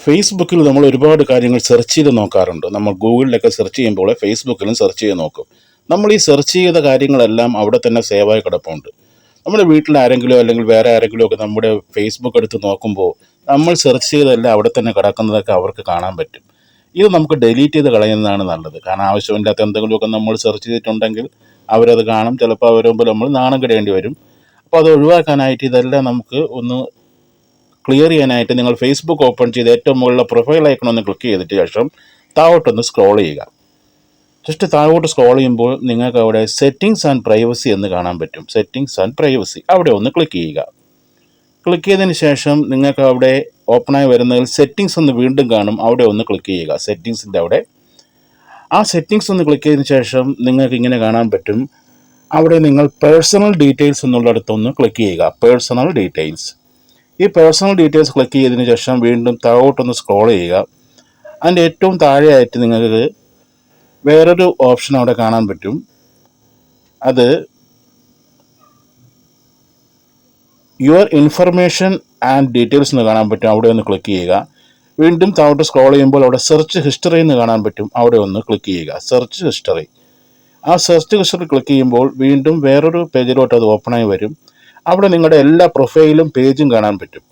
ഫേസ്ബുക്കിൽ നമ്മൾ ഒരുപാട് കാര്യങ്ങൾ സെർച്ച് ചെയ്ത് നോക്കാറുണ്ട്. നമ്മൾ ഗൂഗിളിലൊക്കെ സെർച്ച് ചെയ്യുമ്പോൾ ഫേസ്ബുക്കിലും സെർച്ച് ചെയ്ത് നോക്കും. നമ്മൾ ഈ സെർച്ച് ചെയ്ത കാര്യങ്ങളെല്ലാം അവിടെ തന്നെ സേവായി കിടപ്പുണ്ട്. നമ്മുടെ വീട്ടിൽ ആരെങ്കിലും അല്ലെങ്കിൽ വേറെ ആരെങ്കിലും ഒക്കെ നമ്മുടെ ഫേസ്ബുക്ക് എടുത്ത് നോക്കുമ്പോൾ നമ്മൾ സെർച്ച് ചെയ്തതെല്ലാം അവിടെ തന്നെ കിടക്കുന്നതൊക്കെ അവർക്ക് കാണാൻ പറ്റും. ഇത് നമുക്ക് ഡിലീറ്റ് ചെയ്ത് കളയുന്നതാണ് നല്ലത്. കാരണം ആവശ്യമില്ലാത്ത എന്തെങ്കിലുമൊക്കെ നമ്മൾ സെർച്ച് ചെയ്തിട്ടുണ്ടെങ്കിൽ അവരത് കാണും. ചിലപ്പോൾ അവർ മുമ്പിൽ നമ്മൾ നാണം കെടേണ്ടി വരും. അപ്പോൾ അത് ഒഴിവാക്കാനായിട്ട് ഇതെല്ലാം നമുക്ക് ഒന്ന് ക്ലിയർ ചെയ്യാനായിട്ട് നിങ്ങൾ ഫേസ്ബുക്ക് ഓപ്പൺ ചെയ്ത് ഏറ്റവും മുകളിലെ പ്രൊഫൈൽ ഐക്കൺ ഒന്ന് ക്ലിക്ക് ചെയ്തിട്ട് ശേഷം താഴോട്ടൊന്ന് സ്ക്രോൾ ചെയ്യുക. ജസ്റ്റ് താഴോട്ട് സ്ക്രോൾ ചെയ്യുമ്പോൾ നിങ്ങൾക്ക് അവിടെ സെറ്റിങ്സ് ആൻഡ് പ്രൈവസി എന്ന് കാണാൻ പറ്റും. സെറ്റിങ്സ് ആൻഡ് പ്രൈവസി അവിടെ ഒന്ന് ക്ലിക്ക് ചെയ്യുക. ക്ലിക്ക് ചെയ്തതിന് ശേഷം നിങ്ങൾക്ക് അവിടെ ഓപ്പണായി വരുന്നതിൽ സെറ്റിങ്സ് ഒന്ന് വീണ്ടും കാണും. അവിടെ ഒന്ന് ക്ലിക്ക് ചെയ്യുക. സെറ്റിങ്സിൻ്റെ അവിടെ ആ സെറ്റിങ്സ് ഒന്ന് ക്ലിക്ക് ചെയ്തതിന് ശേഷം നിങ്ങൾക്ക് ഇങ്ങനെ കാണാൻ പറ്റും. അവിടെ നിങ്ങൾ പേഴ്സണൽ ഡീറ്റെയിൽസ് എന്നുള്ളിടത്തൊന്ന് ക്ലിക്ക് ചെയ്യുക. Personal details. ഈ പേഴ്സണൽ ഡീറ്റെയിൽസ് ക്ലിക്ക് ചെയ്തതിന് ശേഷം വീണ്ടും താഴോട്ടൊന്ന് സ്ക്രോൾ ചെയ്യുക. അതിൻ്റെ ഏറ്റവും താഴെയായിട്ട് നിങ്ങൾക്ക് വേറൊരു ഓപ്ഷൻ അവിടെ കാണാൻ പറ്റും. അത് യുവർ ഇൻഫർമേഷൻ ആൻഡ് ഡീറ്റെയിൽസ് എന്ന് കാണാൻ പറ്റും. അവിടെ ഒന്ന് ക്ലിക്ക് ചെയ്യുക. വീണ്ടും താഴോട്ട് സ്ക്രോൾ ചെയ്യുമ്പോൾ അവിടെ സെർച്ച് ഹിസ്റ്ററി എന്ന് കാണാൻ പറ്റും. അവിടെ ഒന്ന് ക്ലിക്ക് ചെയ്യുക. Search history. ആ സെർച്ച് ഹിസ്റ്ററി ക്ലിക്ക് ചെയ്യുമ്പോൾ വീണ്ടും വേറൊരു പേജിലോട്ട് അത് ഓപ്പണായി വരും. അവിടെ നിങ്ങളുടെ എല്ലാ പ്രൊഫൈലും പേജും കാണാൻ പറ്റും.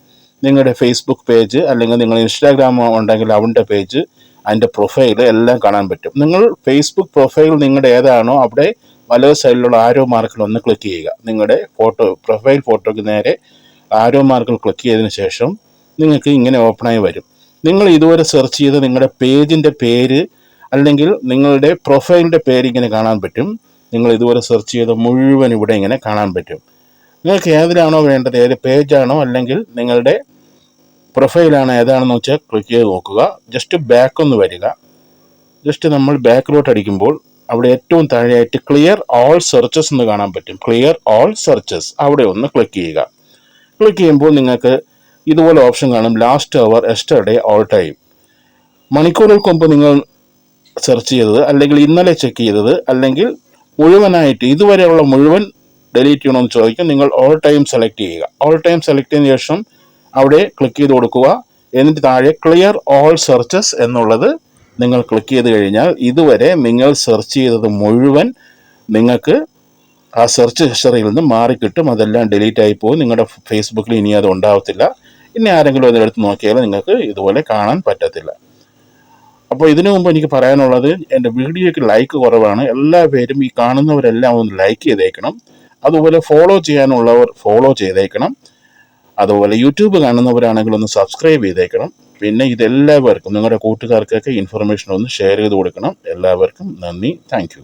നിങ്ങളുടെ ഫേസ്ബുക്ക് പേജ് അല്ലെങ്കിൽ നിങ്ങൾ ഇൻസ്റ്റാഗ്രാം ഉണ്ടെങ്കിൽ അവൻ്റെ പേജ്, അതിൻ്റെ പ്രൊഫൈൽ എല്ലാം കാണാൻ പറ്റും. നിങ്ങൾ ഫേസ്ബുക്ക് പ്രൊഫൈൽ നിങ്ങളുടെ ഏതാണോ അവിടെ വലത് സൈഡിലുള്ള ആരോ മാർക്കിൽ ഒന്ന് ക്ലിക്ക് ചെയ്യുക. നിങ്ങളുടെ പ്രൊഫൈൽ ഫോട്ടോയ്ക്ക് നേരെ ആരോ മാർക്കിൽ ക്ലിക്ക് ചെയ്തതിന് ശേഷം നിങ്ങൾക്ക് ഇങ്ങനെ ഓപ്പണായി വരും. നിങ്ങൾ ഇതുവരെ സെർച്ച് ചെയ്ത് നിങ്ങളുടെ പേജിൻ്റെ പേര് അല്ലെങ്കിൽ നിങ്ങളുടെ പ്രൊഫൈലിൻ്റെ പേര് ഇങ്ങനെ കാണാൻ പറ്റും. നിങ്ങൾ ഇതുവരെ സെർച്ച് ചെയ്ത് മുഴുവൻ ഇവിടെ ഇങ്ങനെ കാണാൻ പറ്റും. നിങ്ങൾക്ക് ഏതിലാണോ വേണ്ടത്, ഏത് പേജാണോ അല്ലെങ്കിൽ നിങ്ങളുടെ പ്രൊഫൈലാണോ ഏതാണെന്ന് വെച്ചാൽ ക്ലിക്ക് ചെയ്ത് നോക്കുക. ജസ്റ്റ് ബാക്ക് ഒന്ന് വരിക. ജസ്റ്റ് നമ്മൾ ബാക്കിലോട്ട് അടിക്കുമ്പോൾ അവിടെ ഏറ്റവും താഴെയായിട്ട് ക്ലിയർ ഓൾ സെർച്ചസ് എന്ന് കാണാൻ പറ്റും. ക്ലിയർ ഓൾ സെർച്ചസ് അവിടെ ഒന്ന് ക്ലിക്ക് ചെയ്യുക. ക്ലിക്ക് ചെയ്യുമ്പോൾ നിങ്ങൾക്ക് ഇതുപോലെ ഓപ്ഷൻ കാണും. ലാസ്റ്റ് അവർ, യെസ്റ്റർഡേ, ഓൾ ടൈം. മണിക്കൂറുകൾക്ക് മുമ്പ് നിങ്ങൾ സെർച്ച് ചെയ്തത് അല്ലെങ്കിൽ ഇന്നലെ ചെക്ക് ചെയ്തത് അല്ലെങ്കിൽ മുഴുവനായിട്ട് ഇതുവരെയുള്ള മുഴുവൻ ഡിലീറ്റ് ചെയ്യണമെന്ന് ചോദിക്കും. നിങ്ങൾ ഓൾ ടൈം സെലക്ട് ചെയ്യുക. ഓൾ ടൈം സെലക്ട് ചെയ്തതിന് ശേഷം അവിടെ ക്ലിക്ക് ചെയ്ത് കൊടുക്കുക. എന്നിട്ട് താഴെ ക്ലിയർ ഓൾ സെർച്ചസ് എന്നുള്ളത് നിങ്ങൾ ക്ലിക്ക് ചെയ്ത് കഴിഞ്ഞാൽ ഇതുവരെ നിങ്ങൾ സെർച്ച് ചെയ്തത് മുഴുവൻ നിങ്ങൾക്ക് ആ സെർച്ച് ഹിസ്റ്ററിയിൽ നിന്ന് മാറിക്കിട്ടും. അതെല്ലാം ഡിലീറ്റ് ആയി പോകും. നിങ്ങളുടെ ഫേസ്ബുക്കിൽ ഇനി അത് ഉണ്ടാവത്തില്ല. ഇനി ആരെങ്കിലും അതിലെടുത്ത് നോക്കിയാൽ നിങ്ങൾക്ക് ഇതുപോലെ കാണാൻ പറ്റത്തില്ല. അപ്പോൾ ഇതിനു മുമ്പ് എനിക്ക് പറയാനുള്ളത്, എൻ്റെ വീഡിയോയ്ക്ക് ലൈക്ക് കുറവാണ്. എല്ലാ പേരും ഈ കാണുന്നവരെല്ലാം ഒന്ന് ലൈക്ക് ചെയ്തേക്കണം. അതുപോലെ ഫോളോ ചെയ്യാനുള്ളവർ ഫോളോ ചെയ്തേക്കണം. അതുപോലെ യൂട്യൂബ് കാണുന്നവരാണെങ്കിൽ ഒന്ന് സബ്സ്ക്രൈബ് ചെയ്തേക്കണം. പിന്നെ ഇതെല്ലാവർക്കും നിങ്ങളുടെ കൂട്ടുകാർക്കൊക്കെ ഇൻഫർമേഷൻ ഒന്ന് ഷെയർ ചെയ്ത് കൊടുക്കണം. എല്ലാവർക്കും നന്ദി. Thank you.